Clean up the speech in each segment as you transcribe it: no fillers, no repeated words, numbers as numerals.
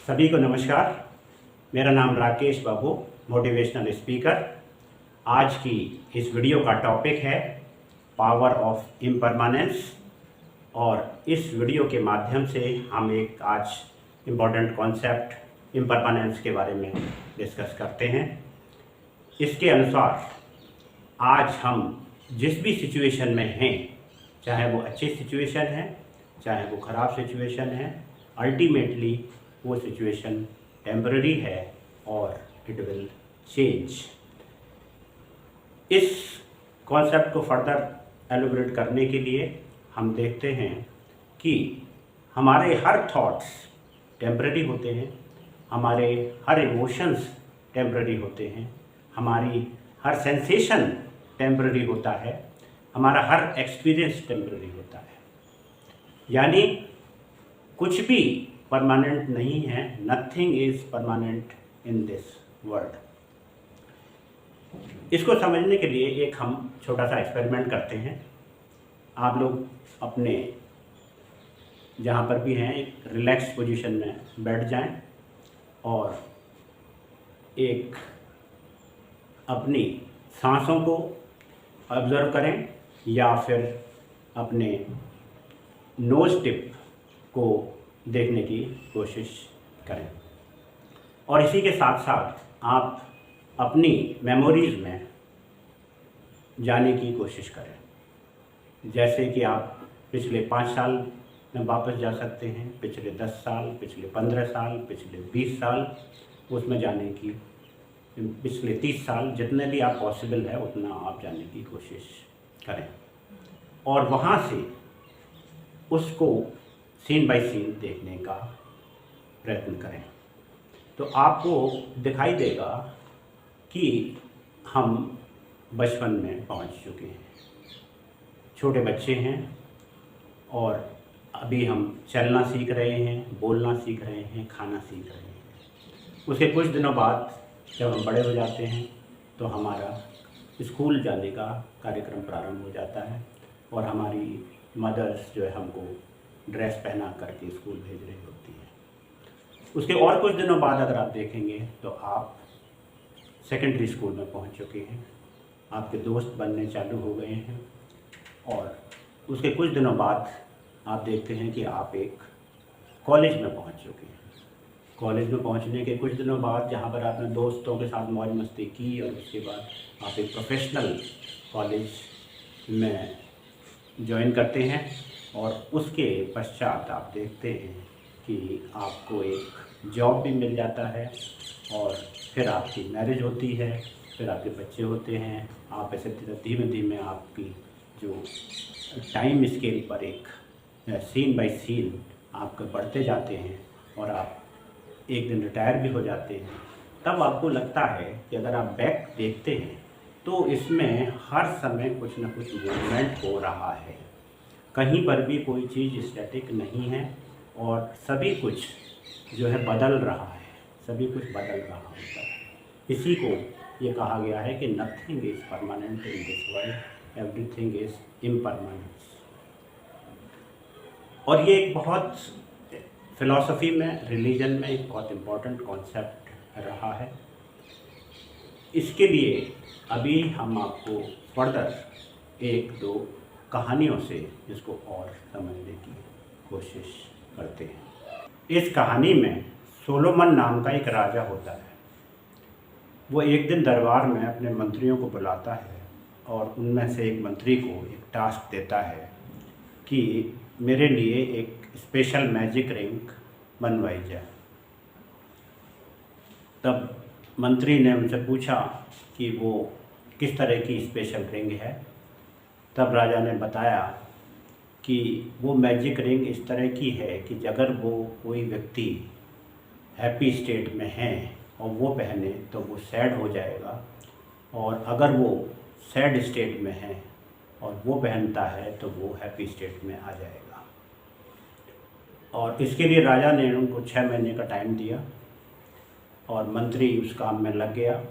सभी को नमस्कार। मेरा नाम राकेश बाबू, मोटिवेशनल स्पीकर। आज की इस वीडियो का टॉपिक है पावर ऑफ इम्परमानेंस, और इस वीडियो के माध्यम से हम एक आज इम्पॉर्टेंट कॉन्सेप्ट इम्परमानेंस के बारे में डिस्कस करते हैं। इसके अनुसार आज हम जिस भी सिचुएशन में हैं, चाहे वो अच्छी सिचुएशन है चाहे वो ख़राब सिचुएशन है, अल्टीमेटली वो सिचुएशन टेम्पररी है और इट विल चेंज। इस कॉन्सेप्ट को फर्दर एलोबरेट करने के लिए हम देखते हैं कि हमारे हर थॉट्स टेम्पररी होते हैं, हमारे हर इमोशंस टेम्पररी होते हैं, हमारी हर सेंसेशन टेम्पररी होता है, हमारा हर एक्सपीरियंस टेम्पररी होता है। यानी कुछ भी परमानेंट नहीं है। Nothing is permanent in this world. इसको समझने के लिए एक हम छोटा सा एक्सपेरिमेंट करते हैं। आप लोग अपने जहाँ पर भी हैं एक रिलैक्स पोजीशन में बैठ जाएं और एक अपनी सांसों को ऑब्जर्व करें या फिर अपने नोज टिप को देखने की कोशिश करें, और इसी के साथ साथ आप अपनी मेमोरीज में जाने की कोशिश करें। जैसे कि आप पिछले 5 साल में वापस जा सकते हैं, पिछले 10 साल, पिछले 15 साल, पिछले 20 साल उसमें जाने की, पिछले 30 साल, जितने भी आप पॉसिबल है उतना आप जाने की कोशिश करें और वहाँ से उसको सीन बाय सीन देखने का प्रयत्न करें। तो आपको दिखाई देगा कि हम बचपन में पहुंच चुके हैं, छोटे बच्चे हैं और अभी हम चलना सीख रहे हैं, बोलना सीख रहे हैं, खाना सीख रहे हैं। उसके कुछ दिनों बाद जब हम बड़े हो जाते हैं तो हमारा स्कूल जाने का कार्यक्रम प्रारंभ हो जाता है और हमारी मदर्स जो है हमको ड्रेस पहना करके स्कूल भेज रही होती है। उसके और कुछ दिनों बाद अगर आप देखेंगे तो आप सेकेंडरी स्कूल में पहुंच चुके हैं, आपके दोस्त बनने चालू हो गए हैं और उसके कुछ दिनों बाद आप देखते हैं कि आप एक कॉलेज में पहुंच चुके हैं। कॉलेज में पहुंचने के कुछ दिनों बाद जहां पर आपने दोस्तों के साथ मौज मस्ती की और उसके बाद आप एक प्रोफेशनल कॉलेज में ज्वाइन करते हैं और उसके पश्चात आप देखते हैं कि आपको एक जॉब भी मिल जाता है और फिर आपकी मैरिज होती है, फिर आपके बच्चे होते हैं। आप ऐसे धीमे धीमे आपकी जो टाइम स्केल पर एक सीन बाय सीन आपके बढ़ते जाते हैं और आप एक दिन रिटायर भी हो जाते हैं। तब आपको लगता है कि अगर आप बैक देखते हैं तो इसमें हर समय कुछ न कुछ मूवमेंट हो रहा है, कहीं पर भी कोई चीज़ स्टैटिक नहीं है और सभी कुछ जो है बदल रहा है, सभी कुछ बदल रहा होता है। इसी को ये कहा गया है कि nothing is permanent in this world, everything is impermanent. और ये एक बहुत फिलॉसफी में, रिलीजन में एक बहुत इम्पोर्टेंट कॉन्सेप्ट रहा है। इसके लिए अभी हम आपको फर्दर 1-2 कहानियों से इसको और समझने की कोशिश करते हैं। इस कहानी में सोलोमन नाम का एक राजा होता है। वो एक दिन दरबार में अपने मंत्रियों को बुलाता है और उनमें से एक मंत्री को एक टास्क देता है कि मेरे लिए एक स्पेशल मैजिक रिंग बनवाई जाए। तब मंत्री ने उनसे पूछा कि वो किस तरह की स्पेशल रिंग है। तब राजा ने बताया कि वो मैजिक रिंग इस तरह की है कि अगर वो कोई व्यक्ति हैप्पी स्टेट में है और वो पहने तो वो सैड हो जाएगा, और अगर वो सैड स्टेट में है और वो पहनता है तो वो हैप्पी स्टेट में आ जाएगा। और इसके लिए राजा ने उनको 6 महीने का टाइम दिया और मंत्री उस काम में लग गया,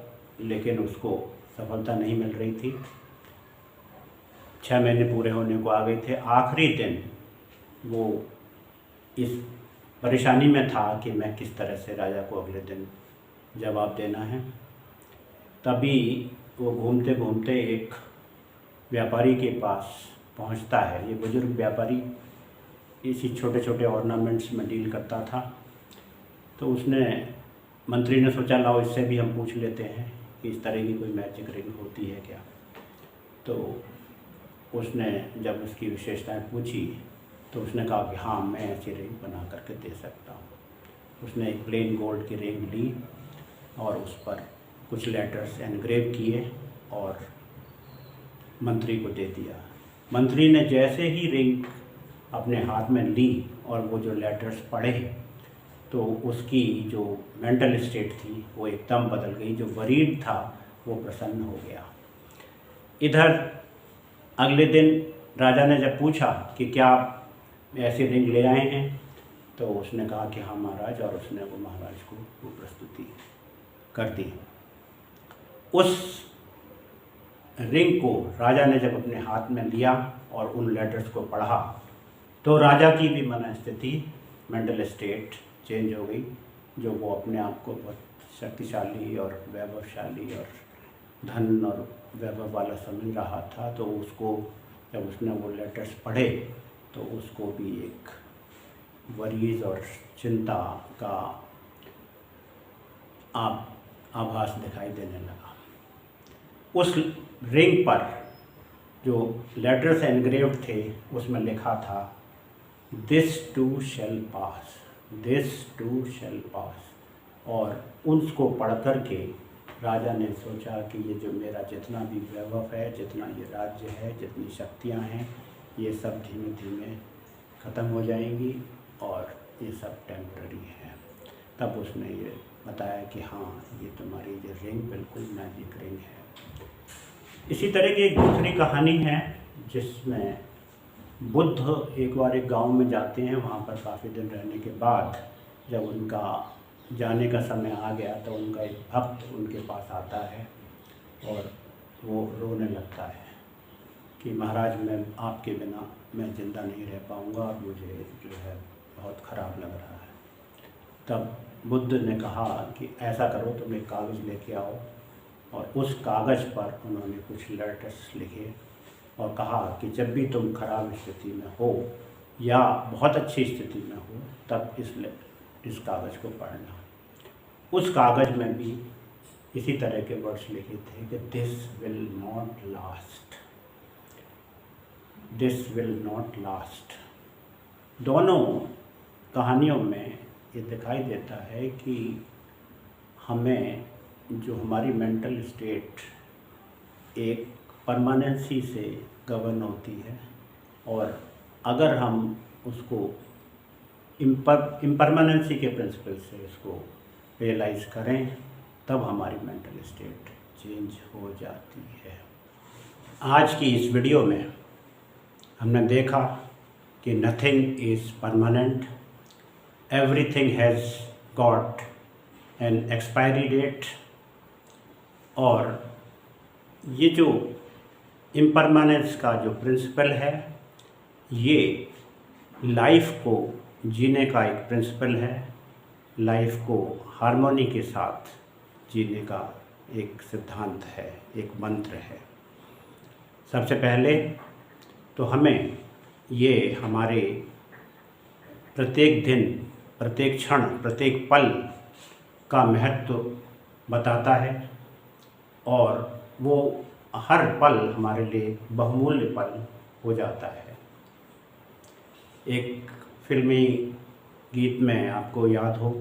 लेकिन उसको सफलता नहीं मिल रही थी। 6 महीने पूरे होने को आ गए थे। आखिरी दिन वो इस परेशानी में था कि मैं किस तरह से राजा को अगले दिन जवाब देना है। तभी वो घूमते घूमते एक व्यापारी के पास पहुंचता है। ये बुजुर्ग व्यापारी इसी छोटे छोटे ऑर्नामेंट्स में डील करता था। तो उसने मंत्री ने सोचा लाओ इससे भी हम पूछ लेते हैं कि इस तरह की कोई मैजिक रिंग होती है क्या। तो उसने जब उसकी विशेषताएं पूछी तो उसने कहा कि हाँ मैं ऐसी रिंग बना करके दे सकता हूँ। उसने एक प्लेन गोल्ड की रिंग ली और उस पर कुछ लेटर्स एनग्रेव किए और मंत्री को दे दिया। मंत्री ने जैसे ही रिंग अपने हाथ में ली और वो जो लेटर्स पढ़े तो उसकी जो मेंटल स्टेट थी वो एकदम बदल गई। जो वरीड था वो प्रसन्न हो गया। इधर अगले दिन राजा ने जब पूछा कि क्या आप ऐसी रिंग ले आए हैं तो उसने कहा कि हाँ महाराज, और उसने वो महाराज को वो प्रस्तुति कर दी। उस रिंग को राजा ने जब अपने हाथ में लिया और उन लेटर्स को पढ़ा तो राजा की भी मन स्थिति, मेंटल स्टेट चेंज हो गई। जो वो अपने आप को बहुत शक्तिशाली और वैभवशाली और धन और वैभव वाला समझ रहा था, तो उसको जब उसने वो लेटर्स पढ़े तो उसको भी एक वरीज और चिंता का आभास दिखाई देने लगा। उस रिंग पर जो लेटर्स एनग्रेव्ड थे उसमें लिखा था this too shall pass, this too shall pass. और उसको पढ़ कर के राजा ने सोचा कि ये जो मेरा जितना भी वैभव है, जितना ये राज्य है, जितनी शक्तियाँ हैं, ये सब धीमे धीमे ख़त्म हो जाएंगी और ये सब टेम्पररी है। तब उसने ये बताया कि हाँ ये तुम्हारी जो रिंग बिल्कुल मैजिक रिंग है। इसी तरह की एक दूसरी कहानी है जिसमें बुद्ध एक बार एक गांव में जाते हैं। वहाँ पर काफ़ी दिन रहने के बाद जब उनका जाने का समय आ गया तो उनका एक भक्त उनके पास आता है और वो रोने लगता है कि महाराज मैं आपके बिना मैं ज़िंदा नहीं रह पाऊँगा और मुझे जो है बहुत ख़राब लग रहा है। तब बुद्ध ने कहा कि ऐसा करो, तुम एक कागज़ लेके आओ। और उस कागज़ पर उन्होंने कुछ लेटर्स लिखे और कहा कि जब भी तुम खराब स्थिति में हो या बहुत अच्छी स्थिति में हो तब इस कागज़ को पढ़ना। उस कागज़ में भी इसी तरह के वर्ड्स लिखे थे कि this will not last, this will not last. दोनों कहानियों में ये दिखाई देता है कि हमें जो हमारी मेंटल स्टेट एक परमानेंसी से गवर्न होती है और अगर हम उसको इम्परमानेंसी के प्रिंसिपल से इसको रियलाइज़ करें तब हमारी मेंटल स्टेट चेंज हो जाती है। आज की इस वीडियो में हमने देखा कि nothing is permanent, everything has got an expiry date. और ये जो इम्परमानेंस का जो प्रिंसिपल है ये लाइफ को जीने का एक प्रिंसिपल है, लाइफ को हार्मोनी के साथ जीने का एक सिद्धांत है, एक मंत्र है। सबसे पहले तो हमें ये हमारे प्रत्येक दिन, प्रत्येक क्षण, प्रत्येक पल का महत्व बताता है और वो हर पल हमारे लिए बहुमूल्य पल हो जाता है। एक फिल्मी गीत में आपको याद हो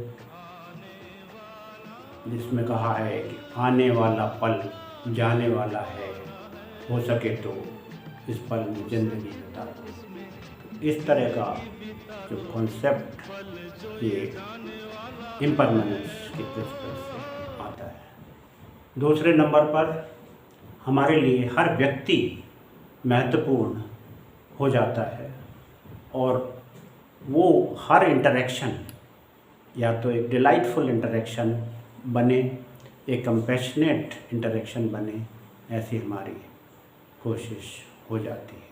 जिसमें कहा है कि आने वाला पल जाने वाला है, हो सके तो इस पल में ज़िंदगी बिता दो। इस तरह का जो कॉन्सेप्ट ये इम्परमानेंस के प्रिंसिपल से आता है। दूसरे नंबर पर हमारे लिए हर व्यक्ति महत्वपूर्ण हो जाता है और वो हर इंटरेक्शन या तो एक डिलाइटफुल इंटरेक्शन बने, एक कंपैशनेट इंटरेक्शन बने, ऐसी हमारी कोशिश हो जाती है।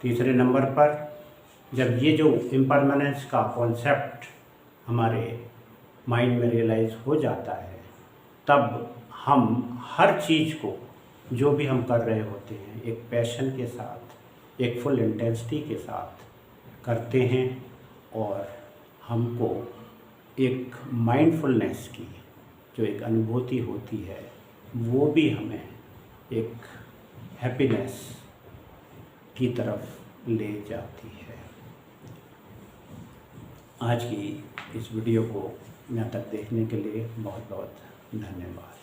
तीसरे नंबर पर जब ये जो इम्परमानेंस का कॉन्सेप्ट हमारे माइंड में रियलाइज़ हो जाता है, तब हम हर चीज़ को जो भी हम कर रहे होते हैं एक पैशन के साथ, एक फुल इंटेंसिटी के साथ करते हैं, और हमको एक माइंडफुलनेस की जो एक अनुभूति होती है वो भी हमें एक हैप्पीनेस की तरफ ले जाती है। आज की इस वीडियो को यहाँ तक देखने के लिए बहुत बहुत धन्यवाद।